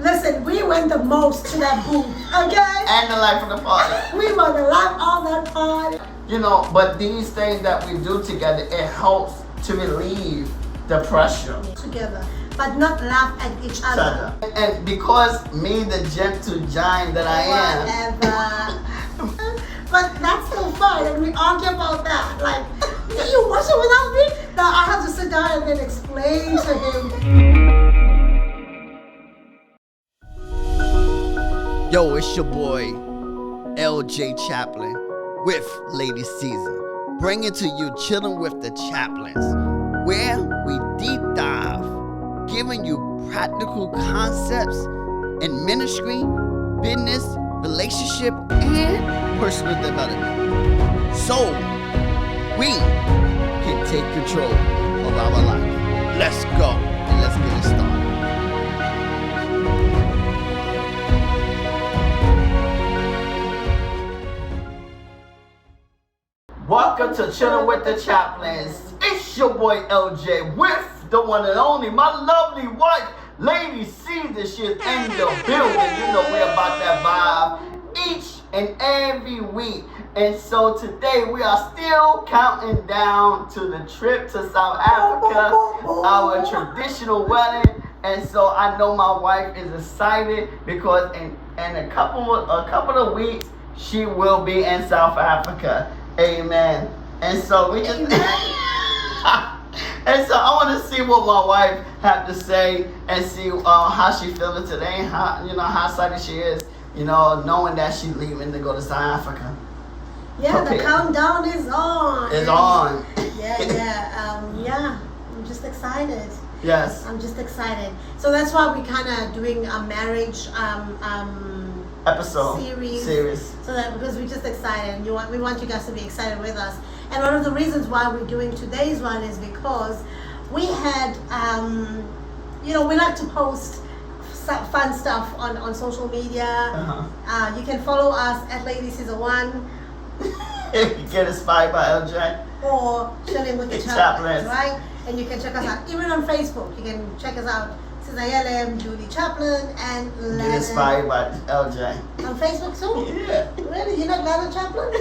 Listen, we went the most to that booth, okay? And the life of the party. We were the life of that party. You know, but these things that we do together, it helps to relieve the pressure. Together, but not laugh at each other. And because me, the gentle giant that I am. Whatever. But that's so fun, and we argue about that. Like, do you wash it without me? No, I have to sit down and then explain to him. Yo, it's your boy, LJ Chaplin, with Lady Season, bringing to you Chilling with the Chaplains, where we deep dive, giving you practical concepts in ministry, business, relationship, and personal development. So, we can take control of our life. Let's go, and let's get it started. Welcome to Chilling with the Chaplains. It's your boy LJ with the one and only, my lovely wife, Lady Caesar. She is in the building. You know we're about that vibe each and every week. And so today we are still counting down to the trip to South Africa, our traditional wedding. And so I know my wife is excited because in a couple of weeks she will be in South Africa. Amen. And so we just and so I want to see what my wife have to say and see how she feeling today, and how excited she is, knowing that she's leaving to go to South Africa. Yeah, okay. The countdown is on. It's on. Yeah. I'm just excited. Yes. I'm just excited. So that's why we kind of doing a marriage episode series. So that because we're just excited, and we want you guys to be excited with us. And one of the reasons why we're doing today's one is because we had, we like to post fun stuff on social media. You can follow us at Lady Season 1. If you get inspired by LJ. Or Chilling with the Chaplains, right? And you can check us out. Even on Facebook, you can check us out. Cesar Judy Chaplin, and Lana. Get inspired by LJ. On Facebook too? Yeah. Really? You're not Lana Chaplin?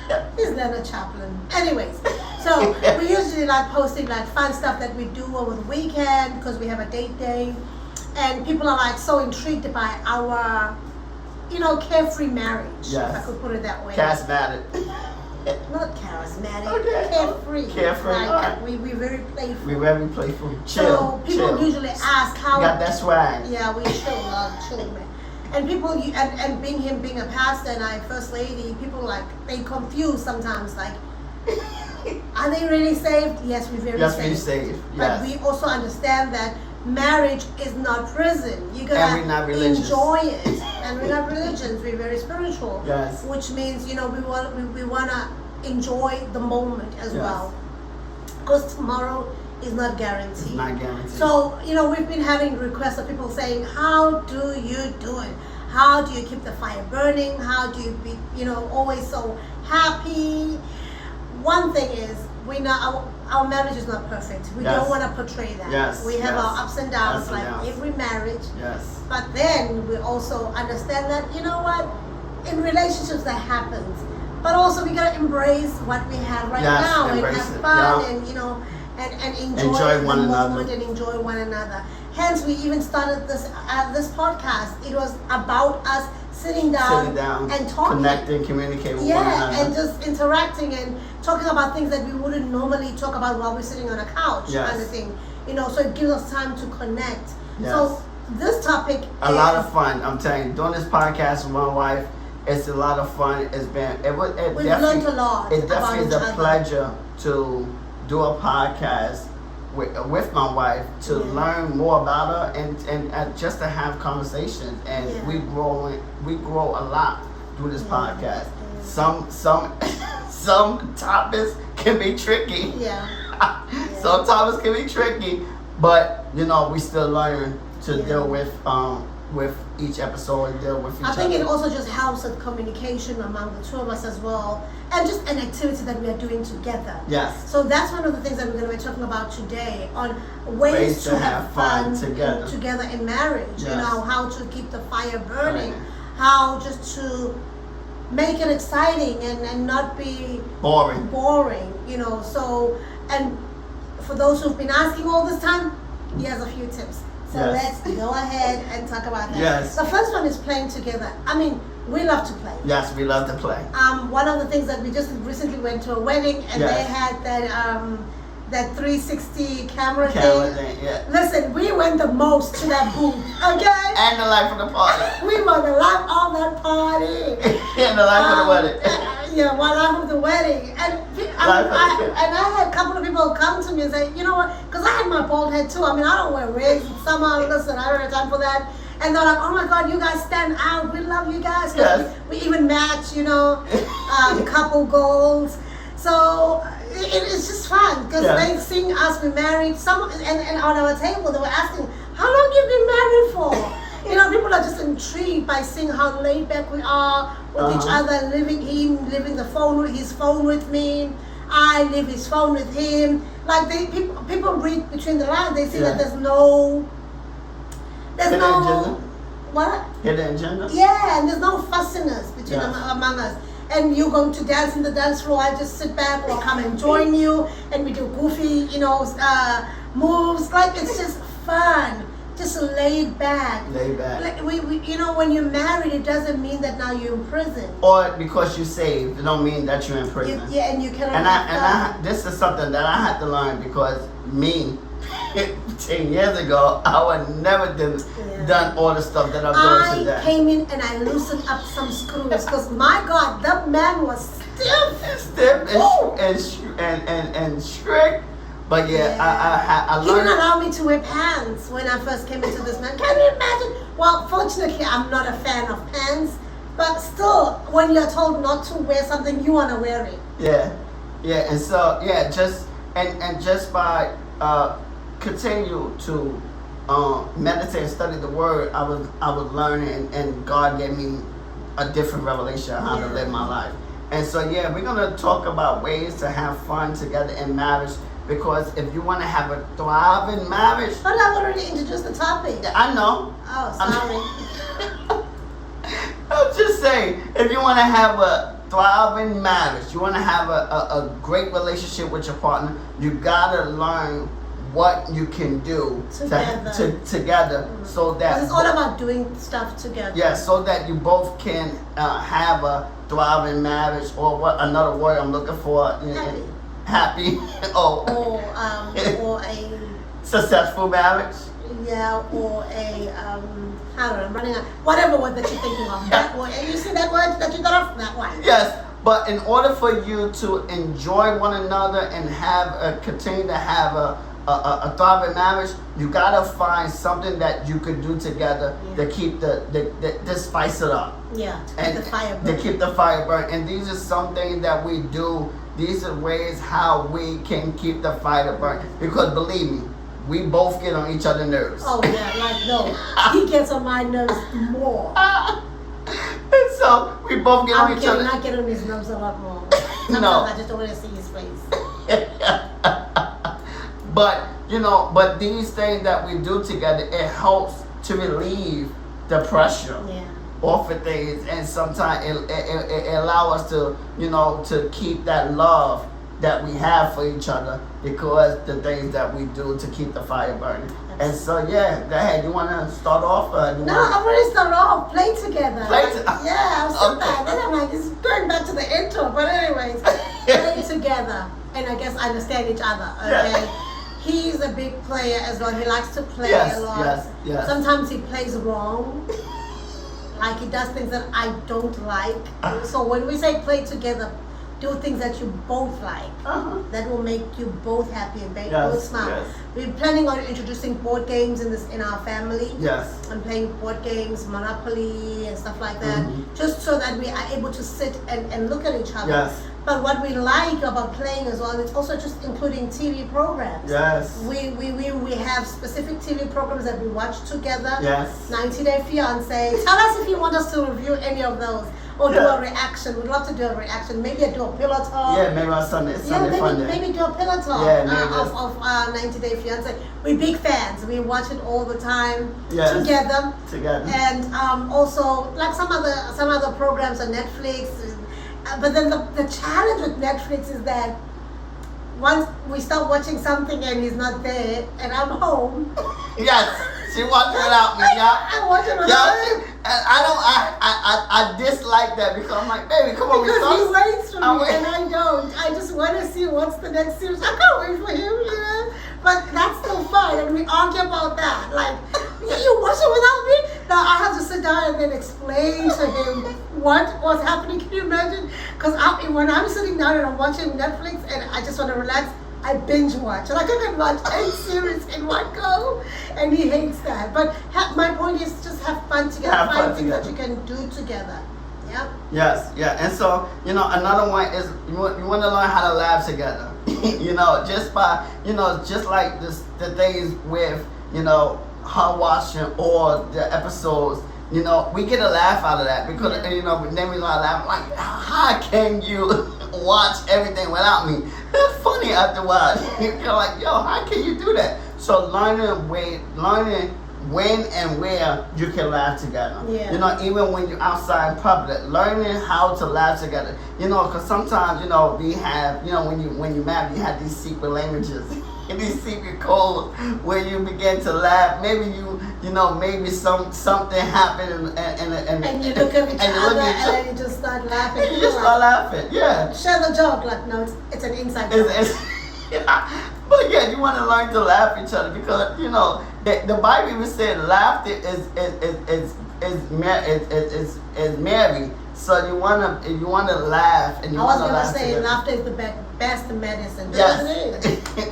Yeah. He's Lana Chaplin. Anyways, so we usually like posting like fun stuff that we do over the weekend because we have a date day. And people are like so intrigued by our, carefree marriage. Yes. If I could put it that way. Charismatic. Not charismatic. Okay. Carefree. Carefree. Like, right. We're very playful. We're very playful. Chill. So people usually ask how. You got that swag. Yeah, we chill, man. And people, and being a pastor and I first lady, people they confused sometimes. Like, are they really saved? Yes, we're very saved. Yes, we're saved. But we also understand that marriage is not prison. You gotta enjoy it. And we're not religious. We're very spiritual. Yes. Which means we wanna enjoy the moment as well. Because tomorrow is not guaranteed. It's not guaranteed. So we've been having requests of people saying, "How do you do it? How do you keep the fire burning? How do you be always so happy?" One thing is, we know our marriage is not perfect. We don't want to portray that. Yes. We have our ups and downs like every marriage. Yes. But then we also understand that, in relationships that happens. But also we gotta embrace what we have right now and have fun and and enjoy the moment and enjoy one another. Hence we even started this podcast. It was about us sitting down and talking, connecting, communicating with one another. And just interacting and talking about things that we wouldn't normally talk about while we're sitting on a couch, kind of thing. So it gives us time to connect. Yes. So this topic a lot of fun. I'm telling you, doing this podcast with my wife, it's a lot of fun. We've learned a lot. It definitely is a pleasure to do a podcast with my wife to learn more about her and just to have conversations. And we grow a lot through this podcast. Some topics can be tricky. Some topics can be tricky, but we still learn to deal with each episode and deal with each other. I think it also just helps with communication among the two of us as well, and just an activity that we are doing together. Yes. So that's one of the things that we're going to be talking about today, on ways to have fun together in marriage. Yes. You know, how to keep the fire burning, Right. how just to make it exciting and not be boring. You know, so, and for those who've been asking all this time, here's a few tips. So let's go ahead and talk about that. Yes. The first one is playing together. I mean, we love to play. Yes, we love to play. One of the things that we just recently went to a wedding, and they had that 360 camera thing. Yeah. Listen, we went the most to that booth, okay? And the life of the party. We were the life of that party. And the life of the wedding. Yeah, one life of the wedding. And I had a couple of people come to me and say, you know what, because I had my bald head too. I mean, I don't wear wigs. Somehow, listen, I don't have time for that. And they're like, oh my God, you guys stand out. We love you guys. Yes. We even match, you know, couple goals. So it's just fun because they sing us, we married. And on our table, they were asking, how long you been married for? You know, people are just intrigued by seeing how laid back we are with each other, living his phone with me. I leave his phone with him. Like people read between the lines. They see that there's no agenda? What? Hidden agenda? Yeah, and there's no fussiness between among us. And you're going to dance in the dance floor, I just sit back or come and join you, and we do goofy, you know, moves. Like, it's just fun. Just laid back. Like we you know, when you're married, it doesn't mean that now you're in prison. Or because you're saved, it don't mean that you're in prison. And you cannot. And this is something that I had to learn, because me, 10 years ago, I would never done all the stuff that I'm doing today. I came in and I loosened up some screws, because my God, that man was stiff and strict. But I learned. He didn't allow me to wear pants when I first came into this man. Can you imagine? Well, fortunately, I'm not a fan of pants, but still, when you're told not to wear something, you want to wear it. Yeah, and so just by continue to meditate and study the Word, I was learning, and God gave me a different revelation of how to live my life. And so we're gonna talk about ways to have fun together in marriage. Because if you want to have a thriving marriage... But I've already introduced the topic. I know. Oh, sorry. I'm just saying, if you want to have a thriving marriage, you want to have a great relationship with your partner, you got to learn what you can do together so that... It's all about doing stuff together. Yeah, so that you both can have a thriving marriage, or what another word I'm looking for... Happy or a successful marriage. Yeah, or a I don't know, I'm running out. Whatever word that you're thinking of. That word. And you see that word that you got off? That one. Yes, but in order for you to enjoy one another and continue to have a thriving marriage, you gotta find something that you could do together to keep to spice it up. Yeah, to keep the fire burning. To keep the fire burning. And these are some things that we do. These are ways how we can keep the fire burning. Because believe me, we both get on each other's nerves. Oh yeah, like no, he gets on my nerves more. And so we both get on each other. I get on his nerves a lot more. Sometimes I just don't want to see his face. But these things that we do together, it helps to relieve the pressure off of things, and sometimes it allow us to to keep that love that we have for each other, because the things that we do to keep the fire burning. And so go ahead. You want to start off? I'm already started off. Play together. Yeah, I'm so bad. Then I'm like, it's going back to the intro. But anyways, play together, and I guess understand each other. Okay. Yeah. He's a big player as well. He likes to play a lot. Yes. Sometimes he plays wrong. Like he does things that I don't like. So when we say play together, do things that you both like. That will make you both happy and make both smile. Yes. We're planning on introducing board games in our family. Yes. And playing board games, Monopoly and stuff like that. Just so that we are able to sit and look at each other. Yes. But what we like about playing as well, it's also just including TV programs. Yes. We have specific TV programs that we watch together. Yes. 90 Day Fiance. Tell us if you want us to review any of those or do a reaction. We'd love to do a reaction. Maybe do a pillow talk. Yeah, maybe on Sunday fun day. Maybe do a pillow talk of 90 Day Fiance. We're big fans. We watch it all the time together. And also like some other programs on Netflix. But then the challenge with Netflix is that once we start watching something and he's not there and I'm home. Yes, she watches it without me. Yeah, I watch it without him. And I dislike that because I'm like, baby, come on, because he waits for me and I don't. I just want to see what's the next series. I can't wait for him, you know. But that's still fun, and we argue about that. Like, you watch it without me? Now I have to sit down and then explain to him what was happening. Can you imagine? Because when I'm sitting down and I'm watching Netflix and I just want to relax, I binge watch. Like I can watch 8 series in one go, and he hates that. But my point is just have fun together. Find things that you can do together. Yeah. Yes, yeah. And so, another one is you want to learn how to laugh together. Just by, just like the things with, her watching or the episodes, we get a laugh out of that because, then we start laughing like, how can you watch everything without me? That's funny afterwards. You're like, yo, how can you do that? So learning when and where you can laugh together. Yeah. Even when you're outside in public, learning how to laugh together. Because sometimes, we have, when you're mad, you have these secret languages. These secret codes where you begin to laugh. Maybe maybe something happened and you look at each other and then you just start laughing. And you just start laughing, yeah. Share the joke, like no, it's an inside joke. But yeah, you want to learn to laugh at each other because the Bible even said laughter is merry. So you wanna laugh and you want to laugh. I was gonna say laughter is the best medicine. Yes.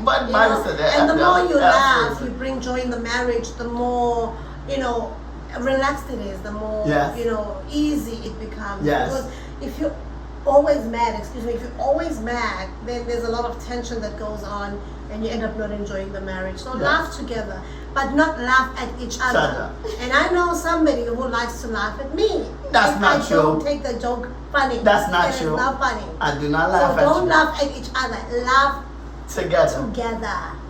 But Bible said that. And the more you laugh, you bring joy in the marriage. The more relaxed it is. The more easy it becomes. Yes. Because if you're always mad, then there's a lot of tension that goes on, and you end up not enjoying the marriage. So laugh together, but not laugh at each other. And I know somebody who likes to laugh at me. That's not true. I don't take the joke funny. That's not true. It's not funny. I do not laugh at you. So don't laugh at each other. Laugh together.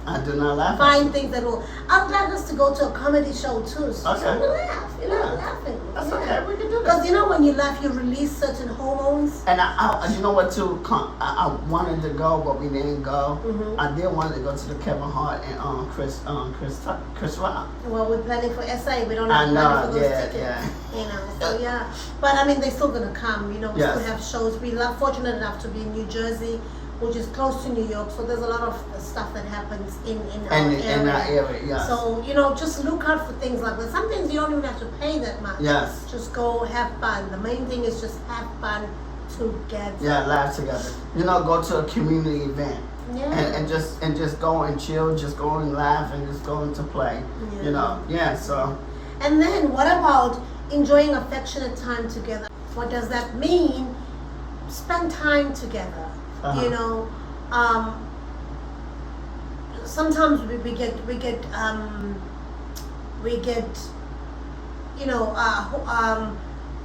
I do not laugh. Find things that will. I'd like us to go to a comedy show too. So okay. we laugh. Laughing. That's okay. We can do that. Because when you laugh, you release certain hormones. And I you know what too? I wanted to go, but we didn't go. Mm-hmm. I did want to go to the Kevin Hart and Chris Rock. Well, we're planning for SA. We don't have money for those tickets. Yeah. So yeah. But I mean, they're still gonna come. We still have shows. We're fortunate enough to be in New Jersey, which is close to New York, so there's a lot of stuff that happens in our area. Yes. So, just look out for things like that. Some things you don't even have to pay that much. Yes. Just go have fun. The main thing is just have fun together. Yeah, laugh together. Go to a community event. Yeah. And just go and chill, just go and laugh and just go into play. So. And then what about enjoying affectionate time together? What does that mean? Spend time together. Sometimes we get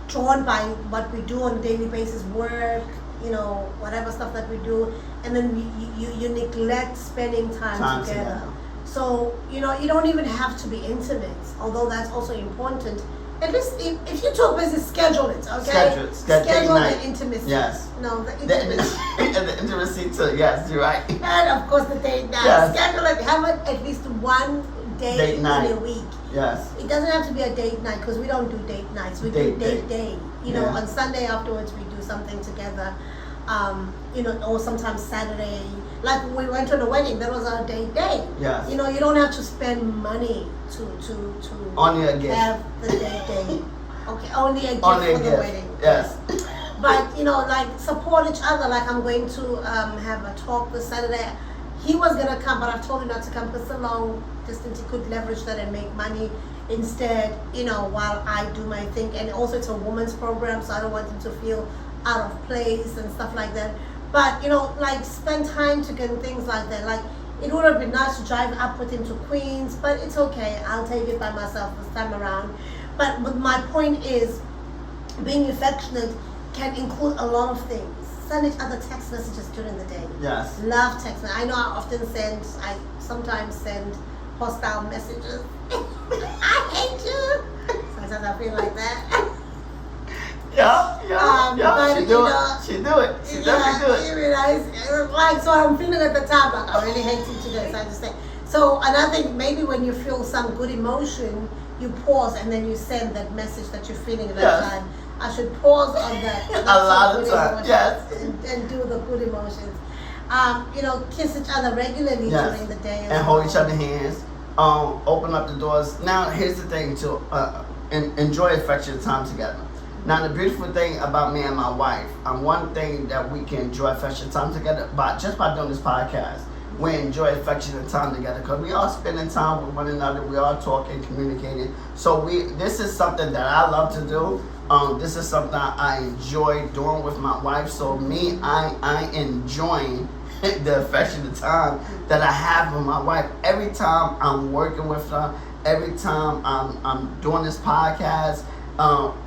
drawn by what we do on a daily basis, work, whatever stuff that we do, and then you neglect spending time together. So you don't even have to be intimate, although that's also important. At least if you're too busy, schedule it, okay? Schedule the intimacy. Yes. No, the intimacy. And the intimacy too, yes, you're right. And of course the date night. Yes. Schedule it, have it at least one date in a week. Yes. It doesn't have to be a date night because we don't do date nights. We do date day. On Sunday afterwards we do something together. Or sometimes Saturday. Like we went to the wedding, that was our date day. Yes. You don't have to spend money to only a gift. Have the date day. Okay, only a gift for the wedding. Yes. But support each other. Like I'm going to have a talk this Saturday. He was gonna come, but I've told him not to come because it's a long distance. He could leverage that and make money instead. While I do my thing, and also it's a women's program, so I don't want him to feel out of place and stuff like that. But like spend time together and things like that. Like it would have been nice to drive up with him to Queens, but it's okay. I'll take it by myself this time around. But my point is, being affectionate can include a lot of things. Send each other text messages during the day. Yes. Love text. I know I sometimes send hostile messages. I hate you. Sometimes I feel like that. Yeah. But, She do it. She definitely do it. Like, so I'm feeling at the time, like, I really hate you today, so I just say. So another thing, maybe when you feel some good emotion, you pause and then you send that message that you're feeling at that time. I should pause on that. A lot of times, yes. And do the good emotions. Kiss each other regularly during the day. And hold each other's hands. Open up the doors. Now, here's the thing, too. Enjoy affectionate time together. Now, the beautiful thing about me and my wife, one thing that we can enjoy affectionate time together, just by doing this podcast, we enjoy affectionate time together because we are spending time with one another. We are talking, communicating. So this is something that I love to do. This is something I enjoy doing with my wife. So I enjoying the affectionate time that I have with my wife. Every time I'm working with her, every time I'm doing this podcast,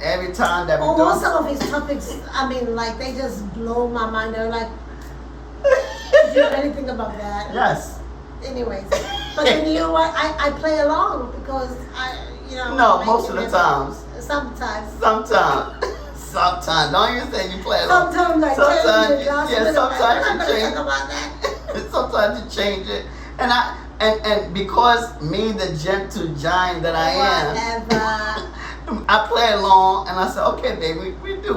every time that we're doing... some of his topics, like they just blow my mind. They're like, did you know anything about that? Yes. Anyways, but then you know what? I play along because No, most of the times. Sometimes. Sometimes. Don't you say you play along. Sometimes I change it. Sometimes you change about that. Sometimes you change it. And because me, the gentle giant that I am, I play along and I say, okay, baby, we do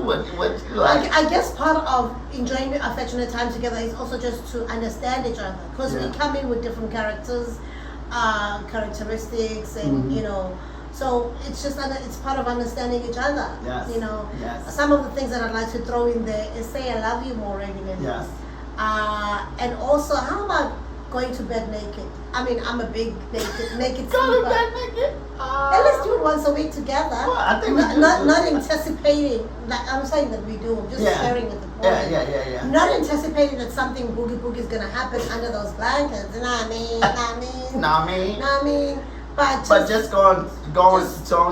what you like. I guess part of enjoying affectionate time together is also just to understand each other, because we come in with different characteristics, and so it's just it's part of understanding each other. Yes. Yes. Some of the things that I'd like to throw in there is say I love you more regularly. Yes. And also, how about going to bed naked? I'm a big naked Go sleeper. to bed naked. And let's do it once a week together. Well, I think not anticipating. Like I'm saying that we do. I'm just sharing with the boys. Yeah. Not anticipating that something boogie is gonna happen under those blankets. But just going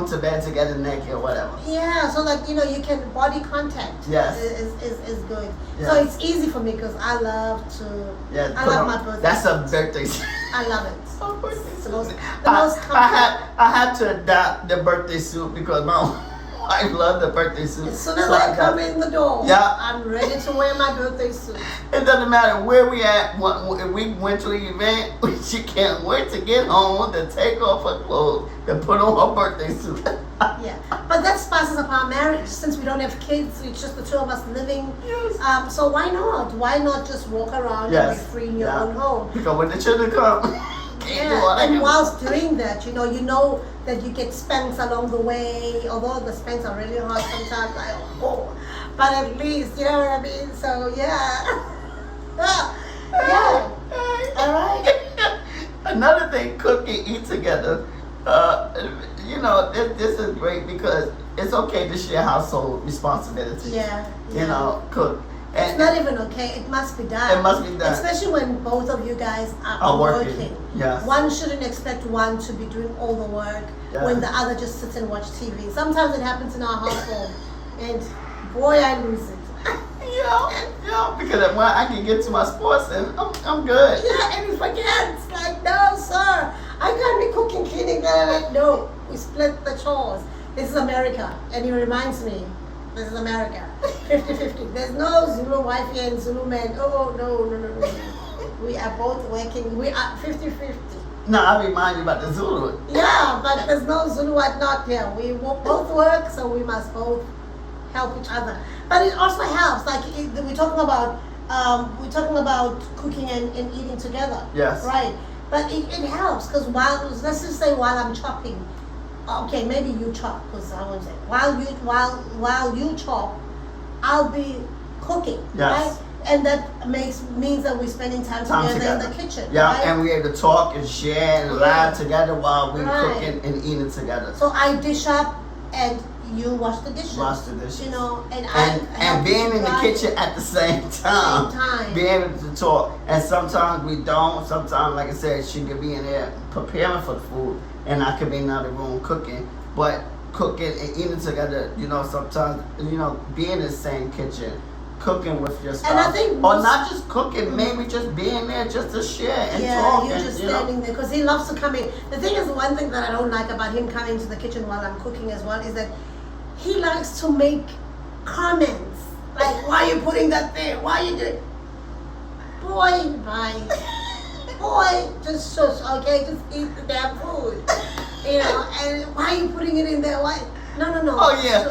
to bed together naked or whatever. Yeah, so that you can body contact. Yes. is good. Yes. So it's easy for me because I love to. Yeah, I love my birthday. That's a birthday. I love it. It's the most I had to adopt the birthday suit because my wife loved the birthday suit. As soon as I come in the door, I'm ready to wear my birthday suit. It doesn't matter where we at. If we went to an event, she can't wait to get home to take off her clothes and put on her birthday suit. Yeah, but that spices up our marriage since we don't have kids. It's just the two of us living. Yes. So why not? Why not just walk around and be free in your own home? Because when the children come. And whilst doing that, you know that you get spanks along the way, although the spanks are really hard sometimes, but at least, you know what I mean? So, yeah. All right. Another thing, cook and eat together. This is great because it's okay to share household responsibilities. Cook. It's not even okay. It must be done. It must be done. Especially when both of you guys are working. Yes. One shouldn't expect one to be doing all the work when the other just sits and watch TV. Sometimes it happens in our household, and boy, I lose it. Because when I can get to my sports, and I'm good. Yeah, and he forgets. Like, no, sir, I can't be cooking, cleaning. No, we split the chores. This is America, and he reminds me. This is America. 50-50. There's no Zulu wifey and Zulu man. Oh, no. We are both working. We are 50-50. No, I remind you about the Zulu. Yeah, but there's no Zulu not here. We both work, so we must both help each other. But it also helps. Like we're talking about cooking and eating together. Yes. Right. But it helps because let's just say while I'm chopping. Okay, maybe you chop, because I won't say. While you chop, I'll be cooking, right? And that means that we're spending time together in the kitchen. Yeah, right? and we're able to talk and share and laugh together while we're cooking and eating together. So I dish up and you wash the dishes. You know, and being in the kitchen at the same time. Being able to talk. And sometimes we don't. Sometimes, like I said, she could be in there preparing for the food, and I could be in another room cooking. But cooking and eating together, you know, sometimes, you know, being in the same kitchen, cooking with your spouse. And I think or not just cooking, maybe just being there just to share and talk. Yeah, you're just standing there because he loves to come in. The thing is, one thing that I don't like about him coming to the kitchen while I'm cooking as well is that he likes to make comments. Like, why are you putting that there? Why are you doing? Boy, bye. Boy, just shush, okay? Just eat the damn food. You know, and why are you putting it in there? Why? No. Oh, yeah.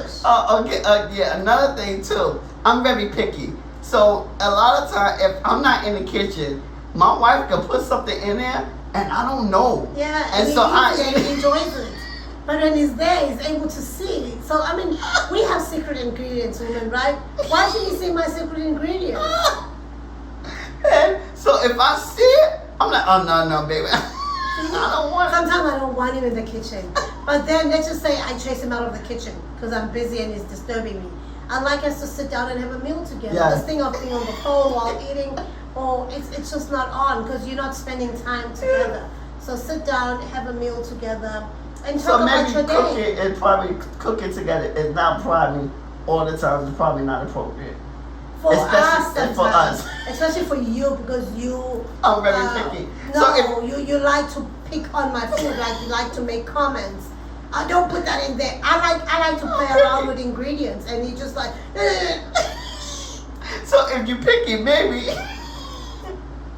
Okay. Yeah, another thing, too. I'm very picky. So, a lot of time, if I'm not in the kitchen, my wife can put something in there, and I don't know. Yeah, and so he enjoys it. But when he's there, he's able to see. So, I mean, we have secret ingredients, women, right? Why should he see my secret ingredients? And so, if I see it, I'm like, oh, no, baby. I don't want it. Sometimes I don't want him in the kitchen. But then, let's just say I chase him out of the kitchen because I'm busy and he's disturbing me. I'd like us to sit down and have a meal together. This thing of being on the phone while eating, it's just not on because you're not spending time together. So sit down, have a meal together. And talk about your day. And probably cooking together is not probably all the time. It's probably not appropriate. For us, especially for you because you. I'm very picky. No, so you like to pick on my food, like you like to make comments. Don't put that in there. I like to play around with ingredients, and you just like. So if you picky, maybe.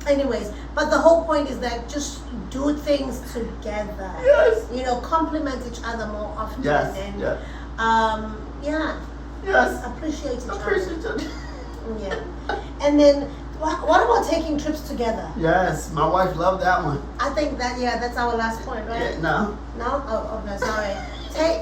Anyways, but the whole point is that just do things together. Yes. You know, compliment each other more often. Yes. And, yeah. Yes. Appreciate each other. Yeah. And then, what about taking trips together? Yes, my wife loved that one. I think that's our last point, right? Yeah, no. No? Oh, okay, sorry.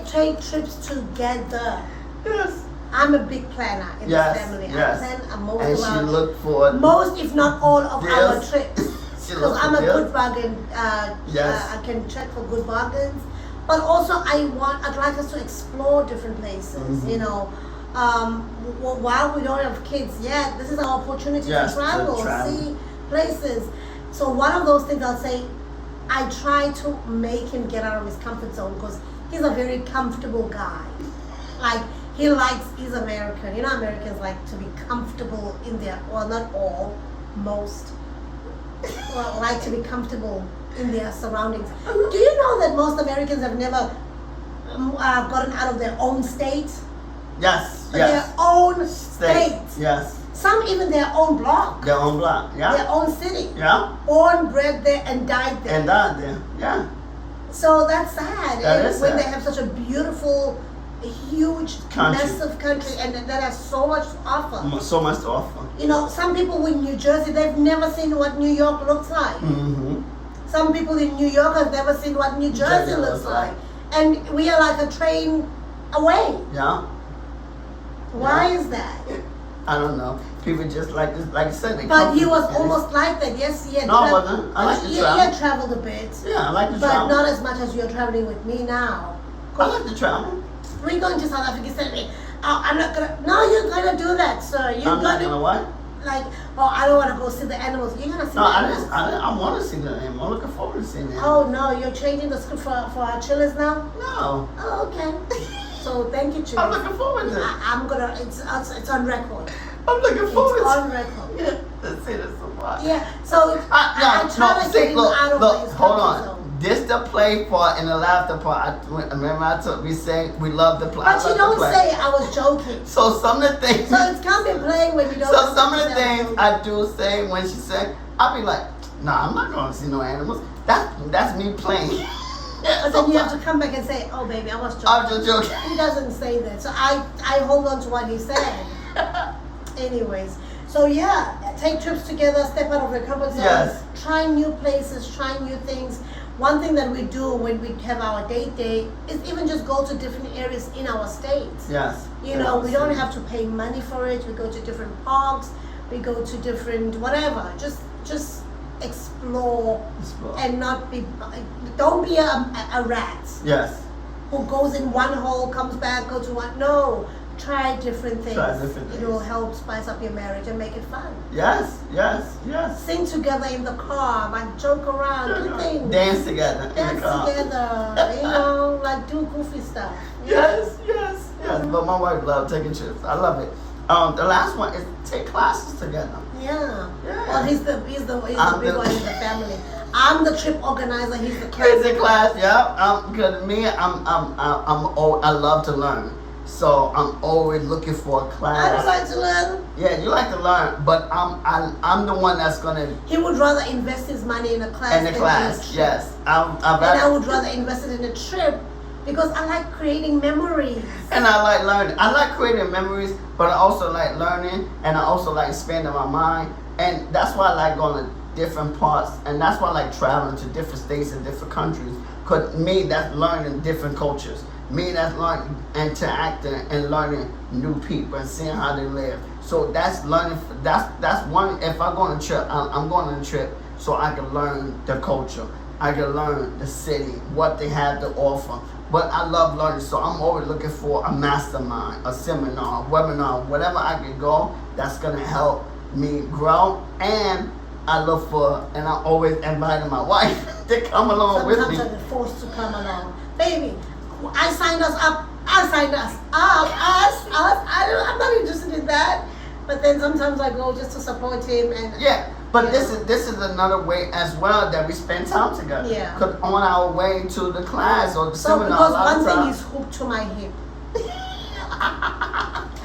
Take trips together. Yes. I'm a big planner in the family. Yes. I plan most and of our, she looked for most, if not all, of our trips. Because I'm a good bargain. I can check for good bargains. But also, I'd like us to explore different places. Mm-hmm. You know, while we don't have kids yet, this is our opportunity to travel, see places. So one of those things I'll say, I try to make him get out of his comfort zone because he's a very comfortable guy. Like, he's American. You know, Americans like to be comfortable in their, well, not all, most, like to be comfortable in their surroundings. Do you know that most Americans have never gotten out of their own state? Yes. Their own state. Yes. Some even their own block. Their own block, yeah. Their own city. Yeah. Born, bred there, and died there. And died there, yeah. So that's sad. That is when sad. they have such a beautiful, huge, massive country, and that has so much to offer. So much to offer. You know, some people in New Jersey, they've never seen what New York looks like. Mm-hmm. Some people in New York have never seen what New Jersey looks like. And we are like a train away. Yeah. Why is that? I don't know. People just like this, like I said. But he was almost like that. Yes, he had. No, I wasn't. I like to travel. He had traveled a bit. Yeah, I like to travel. But not as much as you're traveling with me now. I like to travel. We're going to South Africa. He said to me, "Oh, I'm not gonna." No, you're gonna do that, sir. You're I'm not gonna what? Like, oh, I don't want to go see the animals. You're gonna see the animals. I want to see the animals. I'm looking forward to seeing them. Oh no, you're changing the script for our chillers now? No. Oh, okay. So thank you, chillers. I'm looking forward to it. I'm gonna. It's on record. I'm looking forward to it. It's on record. Yeah. Let's see this so far. Yeah. So I try to get him out of his comfort zone. This the play part and the laughter part. Remember we say we love the play. But you don't say I was joking. So some of the things. So it's can't be playing when you don't. So some of the things I do say when she said, I'll be like, nah, I'm not going to see no animals. That's me playing. But then you have to come back and say, oh baby, I was joking. I'm just joking. He doesn't say that. So I hold on to what he said. Anyways. So yeah, take trips together, step out of your comfort zone, yes. Try new places, try new things. One thing that we do when we have our date day is even just go to different areas in our states. Yes. You know, we don't have to pay money for it. We go to different parks. We go to different whatever. Just explore. And not be. Don't be a rat. Yes. who goes in one hole, comes back, go to one. No. Try different things. It will help spice up your marriage and make it fun. Yes. Sing together in the car, like joke around, do things. Dance together. Like do goofy stuff. Yes. But my wife loves taking trips. I love it. The last one is take classes together. Yeah. Well, he's the big one in the family. I'm the trip organizer. He's the class. Yeah. Because me, I love to learn. So I'm always looking for a class. I don't like to learn. Yeah, you like to learn, but I'm the one that's gonna. He would rather invest his money in a class. In a class, yes. And I would rather invest it in a trip because I like creating memories. And I like learning. I like creating memories, but I also like learning, and I also like expanding my mind, and that's why I like going to different parts, and that's why I like traveling to different states and different countries. Cause me, that's learning different cultures. Me, that's learning, interacting and learning new people and seeing how they live. So that's learning. That's one. If I go on a trip, I'm going on a trip so I can learn the culture. I can learn the city, what they have to offer. But I love learning, so I'm always looking for a mastermind, a seminar, a webinar, whatever I can go that's gonna help me grow. And I look for, and I always inviting my wife to come along with me. Sometimes I'm forced to come along, baby. I signed us up. I'm not interested in that. But then sometimes I go just to support him and. Yeah, but this is another way as well that we spend time together. Yeah. Cause on our way to the class or the seminar. Because one thing is hooked to my hip.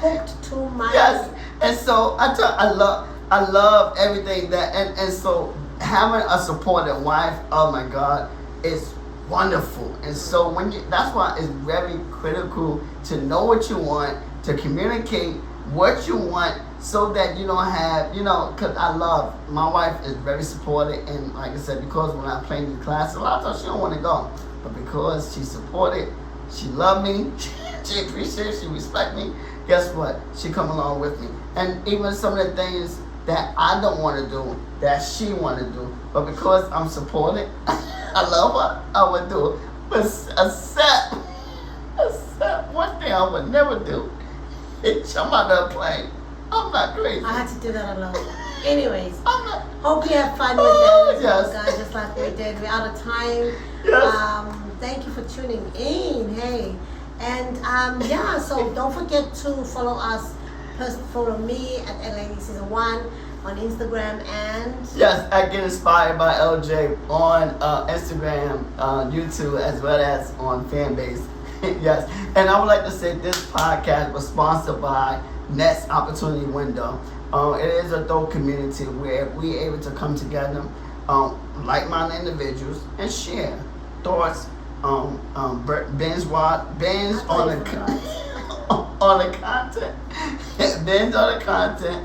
Hooked to my. Yes, and so I love everything that and so having a supportive wife. Oh my God, is wonderful. And so that's why it's very critical to know what you want, to communicate what you want, so that you don't have, because I love, my wife is very supportive, and like I said, because when I play in the class, a lot of times she don't want to go, but because she supported, she loved me, she appreciates, she respect me, guess what? She come along with me. And even some of the things that I don't want to do, that she want to do, but because I'm supported, I love her, I would do it. But except one thing I would never do is jump out of a plane. I'm not crazy. I had to do that alone. Anyways, hope you have fun with that, yes. guys, just like we did. We're out of time. Yes. Thank you for tuning in. Hey, and so don't forget to follow us. Follow me at LAD Season 1 on Instagram and yes, I get inspired by LJ on Instagram, YouTube, as well as on Fanbase. Yes, and I would like to say this podcast was sponsored by Next Opportunity Window. It is a dope community where we're able to come together, like-minded individuals, and share thoughts, binge on the content, binge on the content.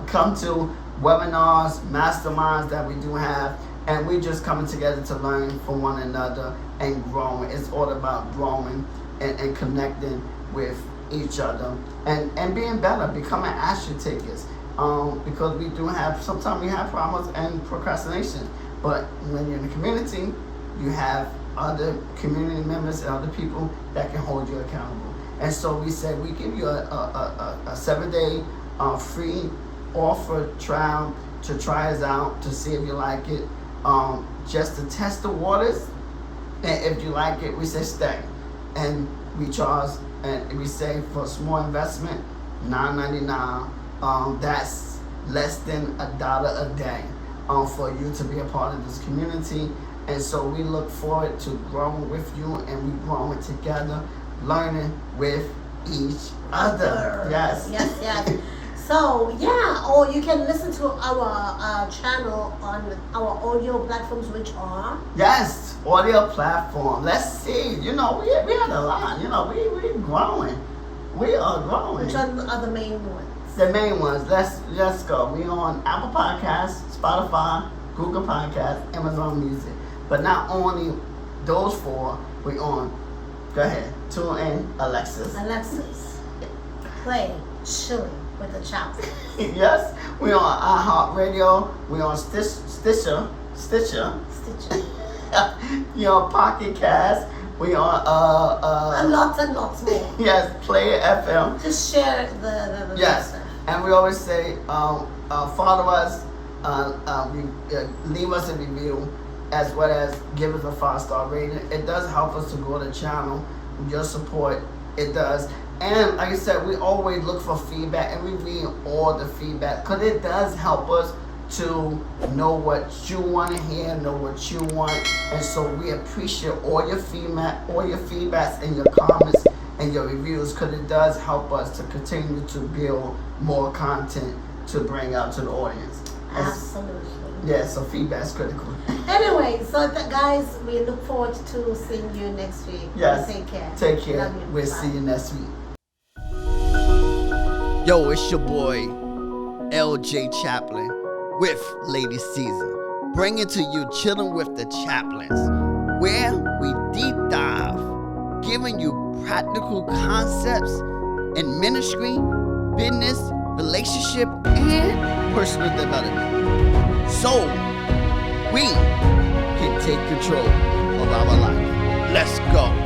Come to webinars, masterminds that we do have, and we just coming together to learn from one another and growing. It's all about growing and connecting with each other and being better, becoming action takers. Because we do have, sometimes we have problems and procrastination, but when you're in the community, you have other community members and other people that can hold you accountable. And so we said we give you a 7-day free offer trial to try us out, to see if you like it, just to test the waters. And if you like it, we say stay. And we charge, and we say for a small investment, $9.99. That's less than $1 a day for you to be a part of this community. And so we look forward to growing with you, and we growing together, learning with each other. Yes. So or you can listen to our channel on our audio platforms, which are audio platform. Let's see. We had a lot. We're growing. We are growing. Which are the main ones? The main ones. Let's go. We on Apple Podcasts, Spotify, Google Podcasts, Amazon Music. But not only those 4, we on. Go ahead. Tune in, Alexis. Play Chilling with the Chops. Yes, we on iHeartRadio. We on Stitcher. You on Pocket Cast. We on and lots more. Yes, Player FM. Just share the yes, message. And we always say, follow us, leave us a review, as well as give us a 5-star rating. It does help us to grow the channel. Your support, it does. And like I said, we always look for feedback, and we read all the feedback, because it does help us to know what you want to hear, know what you want. And so we appreciate all your feedbacks and your comments and your reviews, because it does help us to continue to build more content to bring out to the audience. Absolutely. Yeah, so feedback's critical. Anyway, so guys, we look forward to seeing you next week. Yes. Take care. Take care. We'll see you next week. Yo, it's your boy, LJ Chaplin, with Lady Caesar, bringing to you Chilling with the Chaplains, where we deep dive, giving you practical concepts in ministry, business, relationship, and personal development, so we can take control of our life. Let's go.